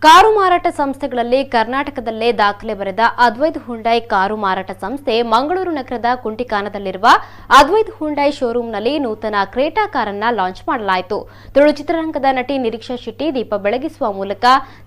Car ಮಾರಾಟ ಸಂಸ್ಥೆಗಳಲ್ಲಿ ಕರ್ನಾಟಕದಲ್ಲೇ ದಾಖಲೆ ಬರೆದ ಅದ್ವೈತ್ ಹುಂಡೈ ಕಾರು ಮಾರಾಟ ಸಂಸ್ಥೆ ಮಂಗಳೂರು ನಗರದ ಕುಂಟಿಕಾನದಲ್ಲಿರುವ ಅದ್ವೈತ್ ಹುಂಡೈ ಶೋರೂಂನಲ್ಲಿ ನೂತನ ಕ್ರೇಟಾ ಕಾರನ್ನು ಲಾಂಚ್ ಮಾಡಲಾಯಿತು. ತುಳು ಚಿತ್ರರಂಗದ ನಟಿ ನಿರೀಕ್ಷಾ ಶೆಟ್ಟಿ ದೀಪ ಬೆಳಗಿಸುವ ಮೂಲಕ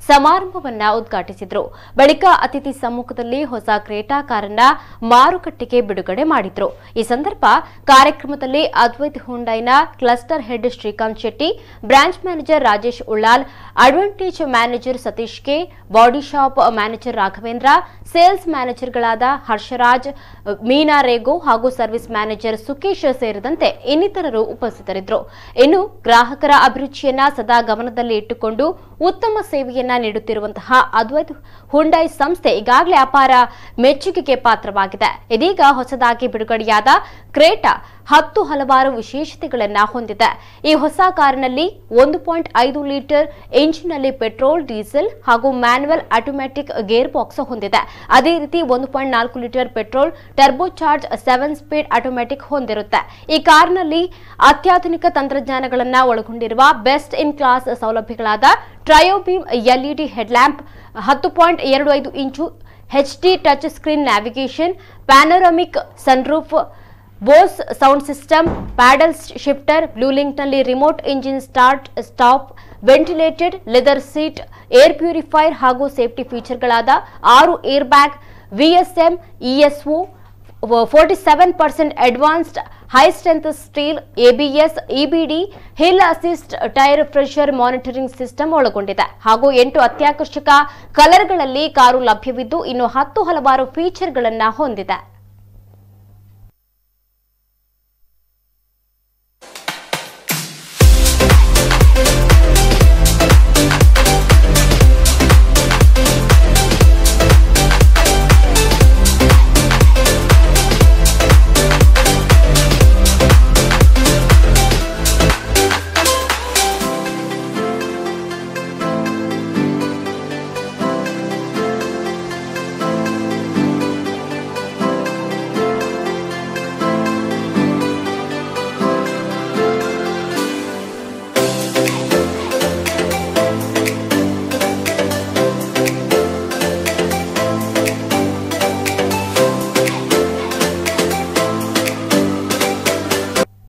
ಸಮಾರಂಭವನ್ನು ಉದ್ಘಾಟಿಸಿದರು. ಬಳಿಕ ಅತಿಥಿ ಸಮ್ಮುಖದಲ್ಲಿ ಹೊಸ ಕ್ರೇಟಾ ಕಾರನ್ನು ಮಾರುಕಟ್ಟೆಗೆ ಬಿಡುಗಡೆ ಮಾಡಿದರು. ಈ ಸಂದರ್ಭ ಕಾರ್ಯಕ್ರಮದಲ್ಲಿ ಅದ್ವೈತ್ ಹುಂಡೈನ cluster head Shrikanth Shetty, branch manager Rajesh Ullal, advantage manager Satish K, body shop manager Raghavendra, sales ಮ್ಯಾನೇಜರ್ಗಳಾದ ಹರ್ಷರಾಜ್, ಮೀನಾ ರೇಗೋ ಹಾಗೂ ಸರ್ವಿಸ್ ಮ್ಯಾನೇಜರ್ ಸುಕೇಶ್ ಸೇರಿದಂತೆ ಇನ್ನಿತರರು ಉಪಸ್ಥಿತರಿದ್ದರು. ಇನ್ನು ಗ್ರಾಹಕರ ಅಭಿರುಚಿಯನ್ನ ಸದಾ ಗಮನದಲ್ಲಿ ಇಟ್ಟುಕೊಂಡು ಉತ್ತಮ ಸೇವೆಯನ್ನ ನೀಡುತ್ತಿರುವಂತಹ ಅದ್ವೈತ್ ಹುಂಡೈ ಸಂಸ್ಥೆ ಈಗಾಗಲೇ ಅಪಾರ ಮೆಚ್ಚುಗೆಗೆ ಪಾತ್ರವಾಗಿದೆ. ಇದೀಗ ಹೊಸದಾಗಿ ಬಿಡುಗಡೆಯಾದ ಕ್ರೇಟಾ 10 ಹಲವಾರು ವಿಶೇಷತೆಗಳನ್ನು ಹೊಂದಿದೆ. ಈ ಹೊಸ ಕಾರಿನಲ್ಲಿ 1.5 ಲೀಟರ್ ಇಂಜಿನ್ನಲ್ಲಿ ಪೆಟ್ರೋಲ್, ಡೀಸೆಲ್ ಹಾಗೂ ಮ್ಯಾನ್ಯುವಲ್ ಆಟೋಮ್ಯಾಟಿಕ್ ಗೇರ್ ಬಾಕ್ಸ್ ಹೊಂದಿದೆ. ಅದೇ ರೀತಿ 1.4 litre petrol turbo charge 7 speed automatic ಹೊಂದಿರುತ್ತೆ. ಈ ಕಾರಿನಲ್ಲಿ ಅತ್ಯಾಧುನಿಕ ತಂತ್ರಜ್ಞಾನಗಳನ್ನು ಒಳಗೊಂಡಿರುವ ಬೆಸ್ಟ್ ಇನ್ ಕ್ಲಾಸ್ ಸೌಲಭ್ಯಗಳಾದ trio beam LED headlamp, 10.25 inch HD touch screen navigation, panoramic sunroof, Bose sound system, paddle shifter, blue ಲಿಂಕ್ನಲ್ಲಿ remote engine start stop, ventilated leather seat, air purifier ಹಾಗೂ safety ಫೀಚರ್ಗಳಾದ 6 air bag, VSM, ESO, 47% advanced high strength steel, ABS, EBD, hill assist, tyre pressure monitoring system ಒಳಗೊಂಡಿದೆ. ಹಾಗೂ 8 ಅತ್ಯಾಕರ್ಷಕ ಕಲರ್ಗಳಲ್ಲಿ car ಲಭ್ಯವಿದ್ದು ಇನ್ನು 10 ಹಲವಾರು ಫೀಚರ್ಗಳನ್ನು ಹೊಂದಿದೆ.